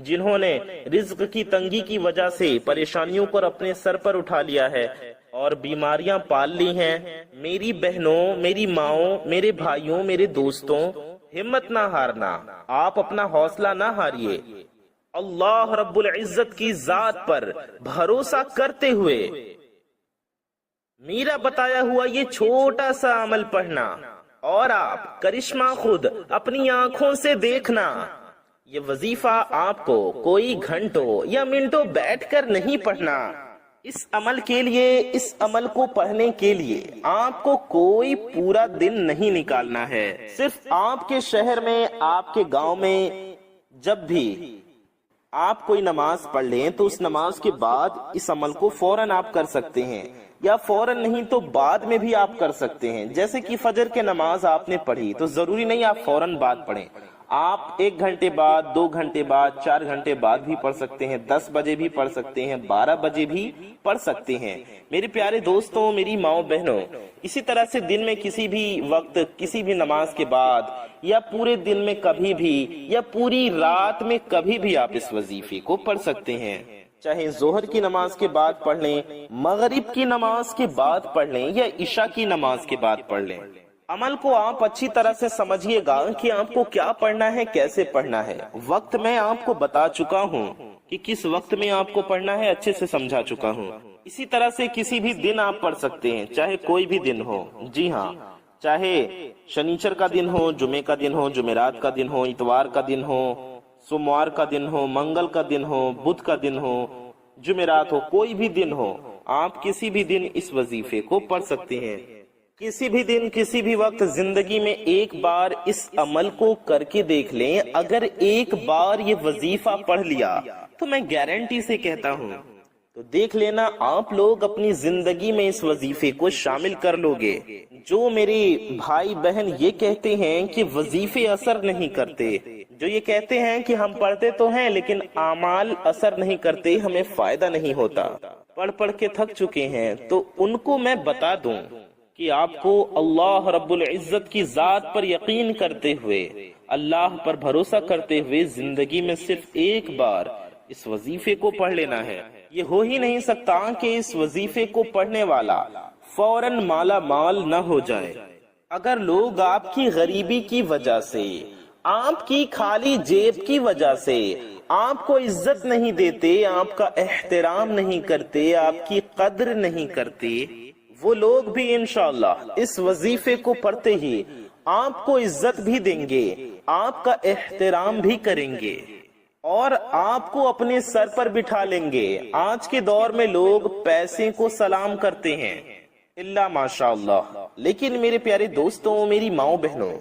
جنہوں نے رزق کی تنگی کی وجہ سے پریشانیوں کو اپنے سر پر اٹھا لیا ہے اور بیماریاں پال لی ہیں، میری بہنوں، میری ماؤں، میرے بھائیوں، میرے دوستوں، ہمت نہ ہارنا، آپ اپنا حوصلہ نہ ہاریے، اللہ رب العزت کی ذات پر بھروسہ کرتے ہوئے میرا بتایا ہوا یہ چھوٹا سا عمل پڑھنا اور آپ کرشمہ خود اپنی آنکھوں سے دیکھنا۔ یہ وظیفہ آپ کو کوئی گھنٹوں یا منٹوں بیٹھ کر نہیں پڑھنا، اس عمل کے لیے، اس عمل کو پڑھنے کے لیے آپ کو کوئی پورا دن نہیں نکالنا ہے۔ صرف آپ کے شہر میں، آپ کے گاؤں میں جب بھی آپ کوئی نماز پڑھ لیں تو اس نماز کے بعد اس عمل کو فوراً آپ کر سکتے ہیں، یا فوراً نہیں تو بعد میں بھی آپ کر سکتے ہیں۔ جیسے کہ فجر کے نماز آپ نے پڑھی تو ضروری نہیں آپ فوراً بعد پڑھیں، آپ 1 گھنٹے بعد، 2 گھنٹے بعد، 4 گھنٹے بعد بھی پڑھ سکتے ہیں، 10 بجے بھی پڑھ سکتے ہیں، 12 بجے بھی پڑھ سکتے ہیں۔ میرے پیارے دوستوں، میری ماؤں بہنوں، اسی طرح سے دن میں کسی بھی وقت، کسی بھی نماز کے بعد، یا پورے دن میں کبھی بھی، یا پوری رات میں کبھی بھی آپ اس وظیفے کو پڑھ سکتے ہیں۔ چاہے ظہر کی نماز کے بعد پڑھ لیں، مغرب کی نماز کے بعد پڑھ لیں، یا عشاء کی نماز کے بعد پڑھ لیں۔ عمل کو آپ اچھی طرح سے سمجھیے گا کہ آپ کو کیا پڑھنا ہے، کیسے پڑھنا ہے۔ وقت میں آپ کو بتا چکا ہوں کہ کس وقت میں آپ کو پڑھنا ہے، اچھے سے سمجھا چکا ہوں۔ اسی طرح سے کسی بھی دن آپ پڑھ سکتے ہیں، چاہے کوئی بھی دن ہو۔ جی ہاں، چاہے شنیچر کا دن ہو، جمعے کا دن ہو، جمعرات کا دن ہو، اتوار کا دن ہو، سوموار کا دن ہو، منگل کا دن ہو، بدھ کا دن ہو، جمعرات ہو، کوئی بھی دن ہو، آپ کسی بھی دن اس وظیفے کو پڑھ سکتے ہیں۔ کسی بھی دن، کسی بھی وقت زندگی میں ایک بار اس عمل کو کر کے دیکھ لیں۔ اگر ایک بار یہ وظیفہ پڑھ لیا تو میں گارنٹی سے کہتا ہوں تو دیکھ لینا آپ لوگ اپنی زندگی میں اس وظیفے کو شامل کر لو گے۔ جو میرے بھائی بہن یہ کہتے ہیں کہ وظیفے اثر نہیں کرتے، جو یہ کہتے ہیں کہ ہم پڑھتے تو ہیں لیکن اعمال اثر نہیں کرتے، ہمیں فائدہ نہیں ہوتا، پڑھ پڑھ کے تھک چکے ہیں، تو ان کو میں بتا دوں کہ آپ کو اللہ رب العزت کی ذات پر یقین کرتے ہوئے، اللہ پر بھروسہ کرتے ہوئے زندگی میں صرف ایک بار اس وظیفے کو پڑھ لینا ہے۔ یہ ہو ہی نہیں سکتا کہ اس وظیفے کو پڑھنے والا فوراً مالا مال نہ ہو جائے۔ اگر لوگ آپ کی غریبی کی وجہ سے، آپ کی خالی جیب کی وجہ سے آپ کو عزت نہیں دیتے، آپ کا احترام نہیں کرتے، آپ کی قدر نہیں کرتے، وہ لوگ بھی انشاءاللہ اس وظیفے کو پڑھتے ہی آپ کو عزت بھی دیں گے، آپ کا احترام بھی کریں گے اور آپ کو اپنے سر پر بٹھا لیں گے۔ آج کے دور میں لوگ پیسے کو سلام کرتے ہیں، اللہ ماشاءاللہ، لیکن میرے پیارے دوستوں، میری ماؤں بہنوں،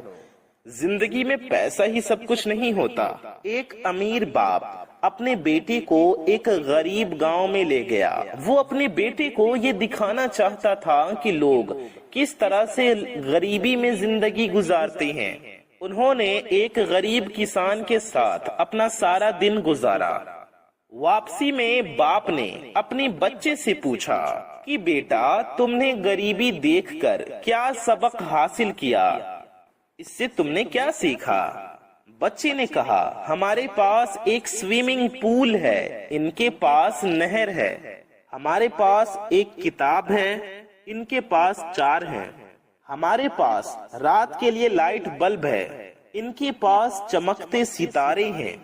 زندگی میں پیسہ ہی سب کچھ نہیں ہوتا۔ ایک امیر باپ اپنے بیٹے کو ایک غریب گاؤں میں لے گیا۔ وہ اپنے بیٹے کو یہ دکھانا چاہتا تھا کہ لوگ کس طرح سے غریبی میں زندگی گزارتے ہیں۔ انہوں نے ایک غریب کسان کے ساتھ اپنا سارا دن گزارا۔ واپسی میں باپ نے اپنے بچے سے پوچھا کہ بیٹا، تم نے غریبی دیکھ کر کیا سبق حاصل کیا؟ اس سے تم نے کیا سیکھا؟ بچے نے کہا، ہمارے پاس ایک سوئمنگ پول ہے، ان کے پاس نہر ہے، ہمارے پاس ایک کتاب ہے، ان کے پاس 4 ہیں، ہمارے پاس رات کے لیے لائٹ بلب ہے، ان کے پاس چمکتے ستارے ہیں،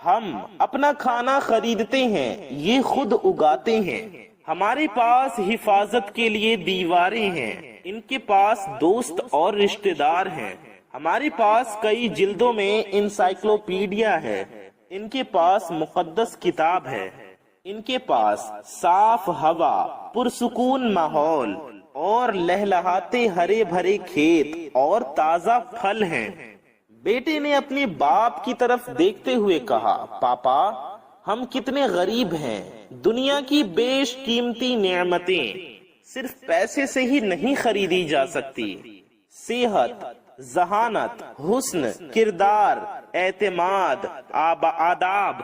ہم اپنا کھانا خریدتے ہیں، یہ خود اگاتے ہیں، ہمارے پاس حفاظت کے لیے دیواریں ہیں، ان کے پاس دوست اور رشتہ دار ہیں، ہمارے پاس کئی جلدوں میں انسائکلوپیڈیا ہے، ان کے پاس مقدس کتاب ہے، ان کے پاس صاف ہوا، پرسکون ماحول اور لہلہاتے ہرے بھرے کھیت اور تازہ پھل ہیں۔ بیٹے نے اپنے باپ کی طرف دیکھتے ہوئے کہا، پاپا، ہم کتنے غریب ہیں، دنیا کی بیش قیمتی نعمتیں صرف پیسے سے ہی نہیں خریدی جا سکتی۔ صحت، ذہانت، حسن کردار، اعتماد، آداب،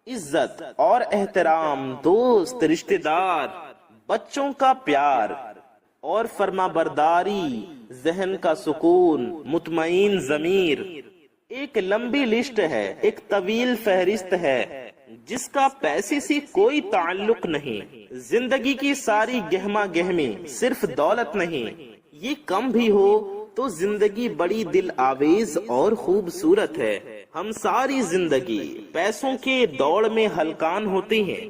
عزت اور احترام، دوست، رشتہ دار، بچوں کا پیار اور فرما برداری، ذہن کا سکون، مطمئن ضمیر، ایک لمبی لسٹ ہے، ایک طویل فہرست ہے۔ جس کا پیسے سے کوئی تعلق نہیں، زندگی کی ساری گہما گہمی صرف دولت نہیں، یہ کم بھی ہو تو زندگی بڑی دل آویز اور خوبصورت ہے۔ ہم ساری زندگی پیسوں کے دوڑ میں ہلکان ہوتے ہیں،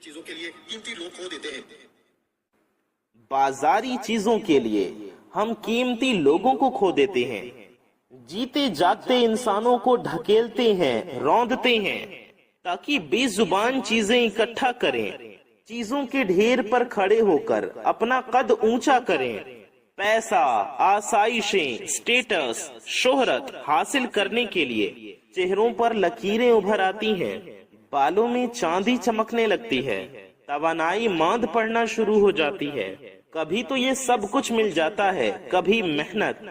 چیزوں کے لیے قیمتی لوگ کھو دیتے ہیں، بازاری چیزوں کے لیے ہم قیمتی لوگوں کو کھو دیتے ہیں، جیتے جاگتے انسانوں کو ڈھکیلتے ہیں، روندتے ہیں تاکہ بے زبان چیزیں اکٹھا کریں، چیزوں کے ڈھیر پر کھڑے ہو کر اپنا قد اونچا کریں، پیسہ، آسائشیں، اسٹیٹس، شہرت حاصل کرنے کے لیے چہروں پر لکیریں ابھر آتی ہیں، بالوں میں چاندی چمکنے لگتی ہے، توانائی ماند پڑنا شروع ہو جاتی ہے۔ کبھی تو یہ سب کچھ مل جاتا ہے، کبھی محنت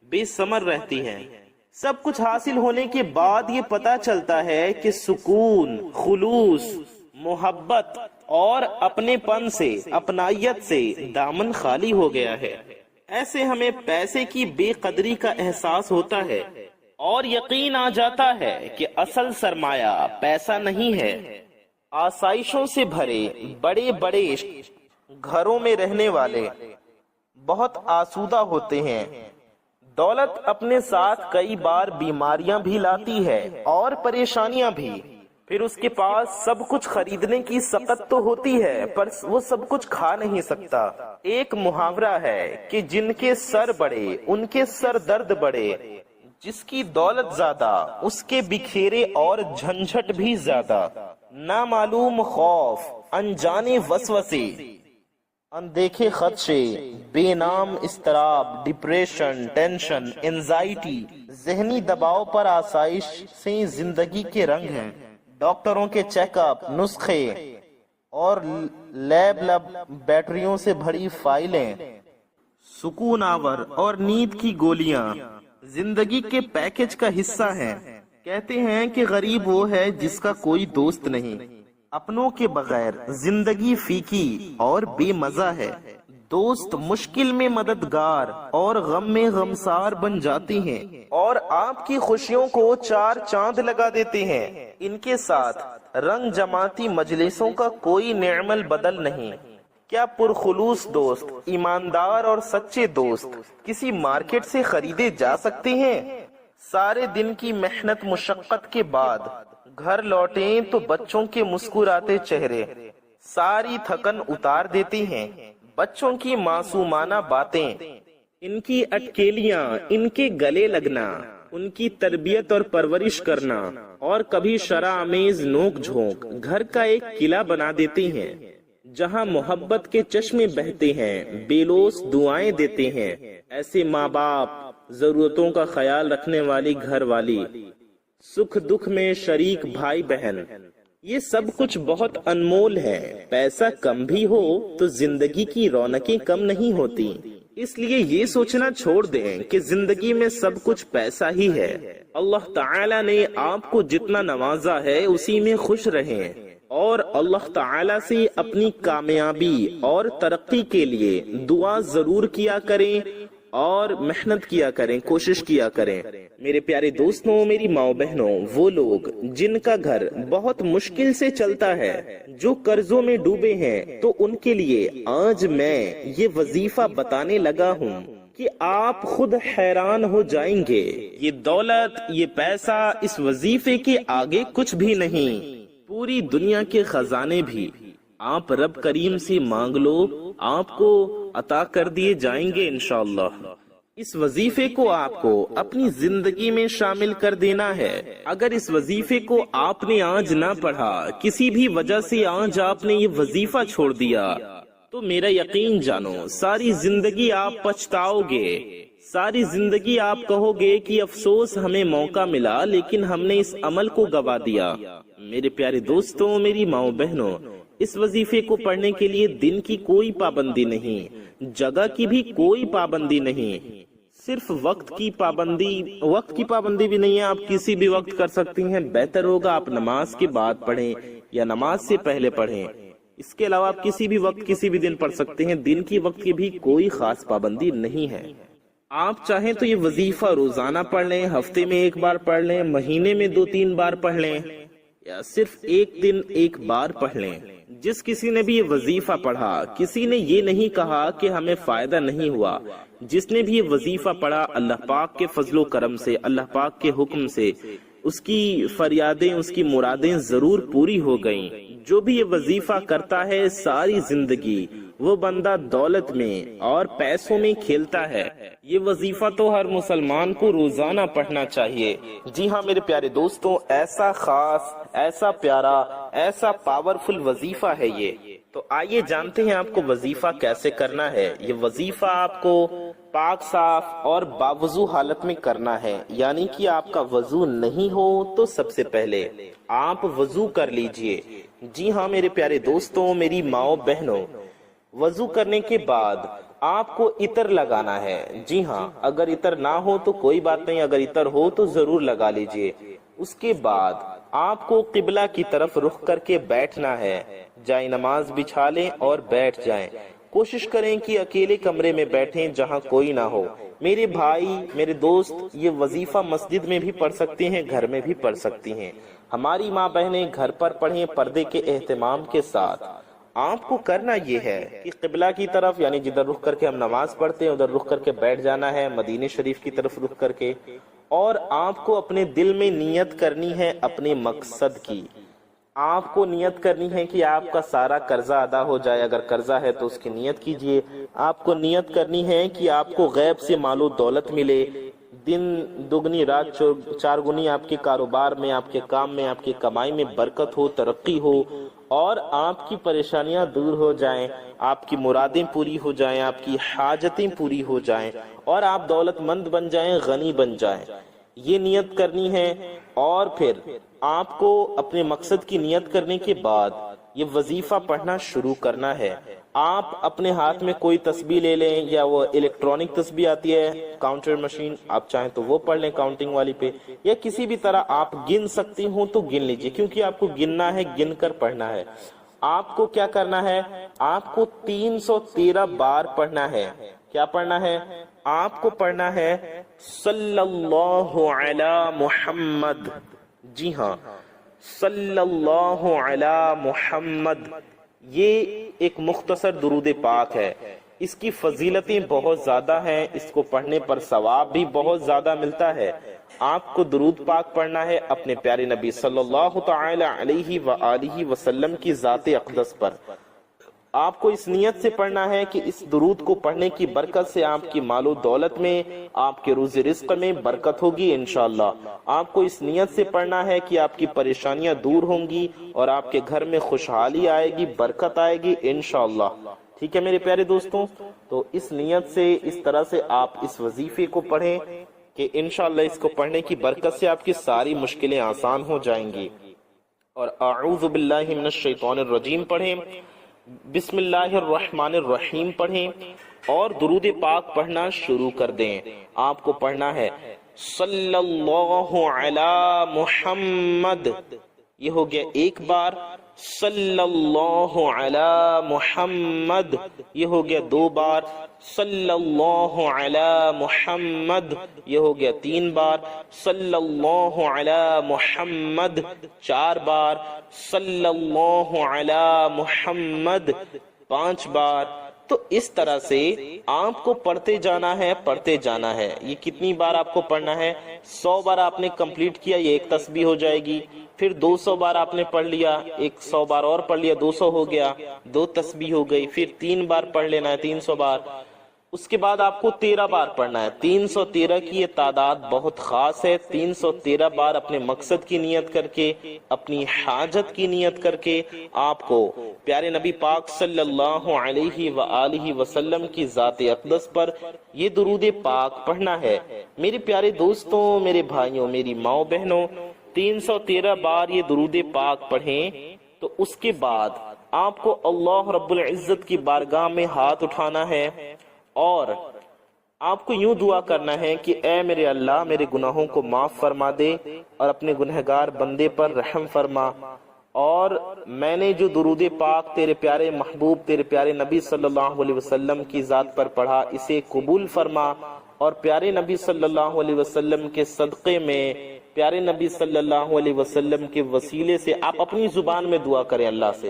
بے ثمر رہتی ہے۔ سب کچھ حاصل ہونے کے بعد یہ پتا چلتا ہے کہ سکون، خلوص، محبت اور اپنے پن سے، اپنائیت سے دامن خالی ہو گیا ہے۔ ایسے ہمیں پیسے کی بے قدری کا احساس ہوتا ہے اور یقین آ جاتا ہے کہ اصل سرمایہ پیسہ نہیں ہے۔ آسائشوں سے بھرے بڑے بڑے گھروں میں رہنے والے بہت آسودہ ہوتے ہیں۔ دولت اپنے ساتھ کئی بار بیماریاں بھی لاتی ہے اور پریشانیاں بھی۔ پھر اس کے پاس سب کچھ خریدنے کی سخت تو ہوتی ہے پر وہ سب کچھ کھا نہیں سکتا۔ ایک محاورہ ہے کہ جن کے سر بڑے ان کے سر درد بڑے، جس کی دولت زیادہ اس کے بکھیرے اور جھنجھٹ بھی زیادہ۔ نامعلوم خوف، انجانے وسوسے، اندیکھے خدشے، بے نام اضطراب، ڈپریشن، ٹینشن، انزائٹی، ذہنی دباؤ پر آسائش سے زندگی کے رنگ ہیں۔ ڈاکٹروں کے چیک اپ، نسخے اور لیب بیٹریوں سے بھری فائلیں، سکون آور اور نیند کی گولیاں زندگی کے پیکج کا حصہ ہیں۔ کہتے ہیں کہ غریب وہ ہے جس کا کوئی دوست نہیں۔ اپنوں کے بغیر زندگی فیکی اور بے مزہ ہے۔ دوست مشکل میں مددگار اور غم میں غمسار بن جاتے ہیں اور آپ کی خوشیوں کو چار چاند لگا دیتے ہیں۔ ان کے ساتھ رنگ جماتی مجلسوں کا کوئی نعم البدل نہیں۔ کیا پرخلوص دوست، ایماندار اور سچے دوست کسی مارکیٹ سے خریدے جا سکتے ہیں؟ سارے دن کی محنت مشقت کے بعد گھر لوٹیں تو بچوں کے مسکراتے چہرے ساری تھکن اتار دیتی ہیں۔ بچوں کی معصومانہ باتیں، ان کی اٹکیلیاں، ان کے گلے لگنا، ان کی تربیت اور پرورش کرنا اور کبھی شرع آمیز نوک جھونک گھر کا ایک قلعہ بنا دیتی ہیں جہاں محبت کے چشمے بہتے ہیں، بے لوث دعائیں دیتے ہیں۔ ایسے ماں باپ، ضرورتوں کا خیال رکھنے والی گھر والی، سکھ دکھ میں شریک بھائی بہن، یہ سب کچھ بہت انمول ہے۔ پیسہ کم بھی ہو تو زندگی کی رونقیں کم نہیں ہوتی۔ اس لیے یہ سوچنا چھوڑ دیں کہ زندگی میں سب کچھ پیسہ ہی ہے۔ اللہ تعالی نے آپ کو جتنا نوازا ہے اسی میں خوش رہیں اور اللہ تعالی سے اپنی کامیابی اور ترقی کے لیے دعا ضرور کیا کریں اور محنت کیا کریں، کوشش کیا کریں۔ میرے پیارے دوستوں، میری ماں بہنوں، وہ لوگ جن کا گھر بہت مشکل سے چلتا ہے، جو قرضوں میں ڈوبے ہیں، تو ان کے لیے آج میں یہ وظیفہ بتانے لگا ہوں کہ آپ خود حیران ہو جائیں گے۔ یہ دولت، یہ پیسہ اس وظیفے کے آگے کچھ بھی نہیں۔ پوری دنیا کے خزانے بھی آپ رب کریم سے مانگ لو، آپ کو عطا کر دیے جائیں گے انشاءاللہ۔ اس وظیفے کو آپ کو اپنی زندگی میں شامل کر دینا ہے۔ اگر اس وظیفے کو آپ نے آج نہ پڑھا، کسی بھی وجہ سے آج آپ نے یہ وظیفہ چھوڑ دیا، تو میرا یقین جانو ساری زندگی آپ پچھتاؤ گے، ساری زندگی آپ کہو گے کہ افسوس ہمیں موقع ملا لیکن ہم نے اس عمل کو گوا دیا۔ میرے پیارے دوستوں، میری ماؤں بہنوں، اس وظیفے کو پڑھنے کے لیے دن کی کوئی پابندی نہیں، جگہ کی بھی کوئی پابندی نہیں، صرف وقت کی پابندی بھی نہیں ہے۔ آپ کسی بھی وقت کر سکتی ہیں۔ بہتر ہوگا آپ نماز کے بعد پڑھیں یا نماز سے پہلے پڑھیں۔ اس کے علاوہ آپ کسی بھی وقت کسی بھی دن پڑھ سکتے ہیں۔ دن کی وقت کی بھی کوئی خاص پابندی نہیں ہے۔ آپ چاہیں تو یہ وظیفہ روزانہ پڑھ لیں، ہفتے میں ایک بار پڑھ لیں، مہینے میں 2-3 بار پڑھ لیں، یا صرف ایک دن ایک بار پڑھ لیں۔ جس کسی نے بھی یہ وظیفہ پڑھا، کسی نے یہ نہیں کہا کہ ہمیں فائدہ نہیں ہوا۔ جس نے بھی یہ وظیفہ پڑھا، اللہ پاک کے فضل و کرم سے، اللہ پاک کے حکم سے اس کی فریادیں، اس کی مرادیں ضرور پوری ہو گئیں۔ جو بھی یہ وظیفہ کرتا ہے، ساری زندگی وہ بندہ دولت میں اور پیسوں میں کھیلتا ہے۔ یہ وظیفہ تو ہر مسلمان کو روزانہ پڑھنا چاہیے۔ جی ہاں میرے پیارے دوستوں، ایسا خاص، ایسا پیارا، ایسا پاورفل وظیفہ ہے یہ۔ تو آئیے جانتے ہیں آپ کو وظیفہ کیسے کرنا ہے۔ یہ وظیفہ آپ کو پاک صاف اور باوضو حالت میں کرنا ہے، یعنی کہ آپ کا وضو نہیں ہو تو سب سے پہلے آپ وضو کر لیجئے۔ جی ہاں میرے پیارے دوستوں، میری ماؤں بہنوں، وضو کرنے کے بعد آپ کو عطر لگانا ہے۔ جی ہاں، اگر عطر نہ ہو تو کوئی بات نہیں، اگر عطر ہو تو ضرور لگا لیجئے۔ اس کے بعد آپ کو قبلہ کی طرف رخ کر کے بیٹھنا ہے۔ جائے نماز بچھا لیں اور بیٹھ جائیں۔ کوشش کریں کہ اکیلے کمرے میں بیٹھیں جہاں کوئی نہ ہو۔ میرے بھائی، میرے دوست، یہ وظیفہ مسجد میں بھی پڑھ سکتے ہیں، گھر میں بھی پڑھ سکتی ہیں۔ ہماری ماں بہنیں گھر پر پڑھیں پردے کے اہتمام کے ساتھ۔ آپ کو کرنا یہ ہے کہ قبلہ کی طرف، یعنی جدھر رخ کر کے ہم نماز پڑھتے ہیں ادھر رخ کر کے بیٹھ جانا ہے، مدینہ شریف کی طرف رخ کر کے، اور آپ کو اپنے دل میں نیت کرنی ہے اپنے مقصد کی۔ آپ کو نیت کرنی ہے کہ آپ کا سارا قرضہ ادا ہو جائے، اگر قرضہ ہے تو اس کی نیت کیجئے۔ آپ کو نیت کرنی ہے کہ آپ کو غیب سے مال و دولت ملے، دن دگنی رات چار گنی آپ کے کاروبار میں، آپ کے کام میں، آپ کی کمائی میں برکت ہو، ترقی ہو، اور آپ کی پریشانیاں دور ہو جائیں، آپ کی مرادیں پوری ہو جائیں، آپ کی حاجتیں پوری ہو جائیں، اور آپ دولت مند بن جائیں، غنی بن جائیں۔ یہ نیت کرنی ہے، اور پھر آپ کو اپنے مقصد کی نیت کرنے کے بعد یہ وظیفہ پڑھنا شروع کرنا ہے۔ آپ اپنے ہاتھ میں کوئی تسبیح لے لیں، یا وہ الیکٹرانک تسبیح آتی ہے کاؤنٹر مشین، آپ چاہیں تو وہ پڑھ لیں کاؤنٹنگ والی پہ، یا کسی بھی طرح آپ گن سکتی ہوں تو گن لیجئے، کیونکہ آپ کو گننا ہے، گن کر پڑھنا ہے۔ آپ کو کیا کرنا ہے؟ آپ کو 313 بار پڑھنا ہے۔ کیا پڑھنا ہے؟ آپ کو پڑھنا ہے صلی اللہ علی محمد۔ جی ہاں، صلی اللہ علی محمد۔ یہ ایک مختصر درود پاک ہے، اس کی فضیلتیں بہت زیادہ ہیں، اس کو پڑھنے پر ثواب بھی بہت زیادہ ملتا ہے۔ آپ کو درود پاک پڑھنا ہے اپنے پیارے نبی صلی اللہ تعالی علیہ وآلہ وسلم کی ذات اقدس پر۔ آپ کو اس نیت سے پڑھنا ہے کہ اس درود کو پڑھنے کی برکت سے آپ کی مال و دولت میں، آپ کے روزی رزق میں برکت ہوگی انشاءاللہ۔ آپ کو اس نیت سے پڑھنا ہے کہ آپ کی پریشانیاں دور ہوں گی اور آپ کے گھر میں خوشحالی آئے گی، برکت آئے گی انشاءاللہ۔ ٹھیک ہے میرے پیارے دوستوں، تو اس نیت سے، اس طرح سے آپ اس وظیفے کو پڑھیں کہ انشاءاللہ اس کو پڑھنے کی برکت سے آپ کی ساری مشکلیں آسان ہو جائیں گی۔ اور اعوذ باللہ من الشیطان الرجیم پڑھیں، بسم اللہ الرحمن الرحیم پڑھیں، اور درود پاک پڑھنا شروع کر دیں۔ آپ کو پڑھنا ہے صلی اللہ علی محمد، یہ ہو گیا ایک بار، صلی اللہ علی محمد، یہ ہو گیا دو بار، صلی اللہ علی محمد، یہ ہو گیا تین بار، صلی اللہ علی محمد چار بار، صلی اللہ علی محمد پانچ بار۔ تو اس طرح سے آپ کو پڑھتے جانا ہے، پڑھتے جانا ہے۔ یہ کتنی بار آپ کو پڑھنا ہے؟ 100 بار آپ نے کمپلیٹ کیا، یہ ایک تسبیح ہو جائے گی۔ پھر 200 بار آپ نے پڑھ لیا، 100 بار اور پڑھ لیا، 200 ہو گیا، 2 تسبیح ہو گئی۔ پھر 3 بار پڑھ لینا ہے، 300 بار۔ اس کے بعد آپ کو 13 بار پڑھنا ہے۔ 313 کی یہ تعداد بہت خاص ہے۔ 313 بار اپنے مقصد کی نیت کر کے، اپنی حاجت کی نیت کر کے، آپ کو پیارے نبی پاک صلی اللہ علیہ وآلہ وسلم کی ذات اقدس پر یہ درود پاک پڑھنا ہے۔ میرے پیارے دوستوں، میرے بھائیوں، میری ماؤں بہنوں، 313 بار یہ درود پاک پڑھیں تو اس کے بعد آپ کو اللہ رب العزت کی بارگاہ میں ہاتھ اٹھانا ہے، اور آپ کو یوں دعا کرنا ہے کہ اے میرے اللہ، میرے گناہوں کو معاف فرما دے اور اپنے گنہگار بندے پر رحم فرما، اور میں نے جو درود پاک تیرے پیارے محبوب، تیرے پیارے نبی صلی اللہ علیہ وسلم کی ذات پر پڑھا، اسے قبول فرما، اور پیارے نبی صلی اللہ علیہ وسلم کے صدقے میں، پیارے نبی صلی اللہ علیہ وسلم کے وسیلے سے آپ اپنی زبان میں دعا کریں اللہ سے،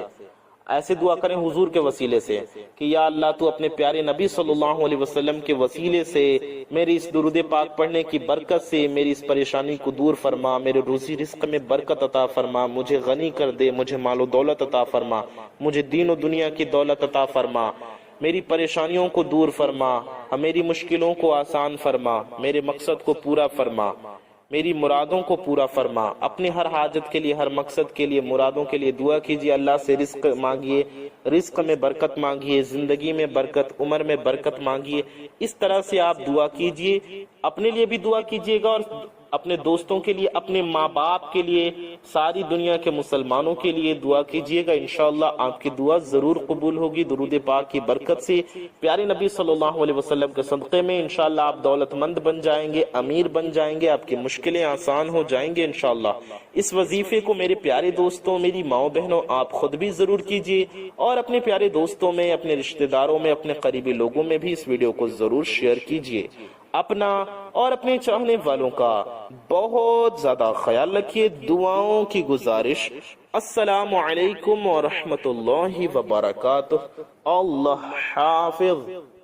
ایسے دعا کریں حضور کے وسیلے سے کہ یا اللہ تو اپنے پیارے نبی صلی اللہ علیہ وسلم کے وسیلے سے میری اس درود پاک پڑھنے کی برکت سے میری اس پریشانی کو دور فرما، میرے روزی رزق میں برکت عطا فرما، مجھے غنی کر دے، مجھے مال و دولت عطا فرما، مجھے دین و دنیا کی دولت عطا فرما، میری پریشانیوں کو دور فرما، میری مشکلوں کو آسان فرما، میرے مقصد کو پورا فرما، میری مرادوں کو پورا فرما۔ اپنی ہر حاجت کے لیے، ہر مقصد کے لیے، مرادوں کے لیے دعا کیجیے، اللہ سے رزق مانگیے، رزق میں برکت مانگیے، زندگی میں برکت، عمر میں برکت مانگیے۔ اس طرح سے آپ دعا کیجیے، اپنے لیے بھی دعا کیجیے گا اور اپنے دوستوں کے لیے، اپنے ماں باپ کے لیے، ساری دنیا کے مسلمانوں کے لیے دعا کیجیے گا، انشاءاللہ آپ کی دعا ضرور قبول ہوگی۔ درود پاک کی برکت سے، پیارے نبی صلی اللہ علیہ وسلم کے صدقے میں انشاءاللہ آپ دولت مند بن جائیں گے، امیر بن جائیں گے، آپ کی مشکلیں آسان ہو جائیں گے انشاءاللہ۔ اس وظیفے کو میرے پیارے دوستوں، میری ماؤں بہنوں، آپ خود بھی ضرور کیجیے اور اپنے پیارے دوستوں میں، اپنے رشتہ داروں میں، اپنے قریبی لوگوں میں بھی اس ویڈیو کو ضرور شیئر کیجیے۔ اپنا اور اپنے چاہنے والوں کا بہت زیادہ خیال رکھیے۔ دعاؤں کی گزارش۔ السلام علیکم ورحمۃ اللہ وبرکاتہ۔ اللہ حافظ۔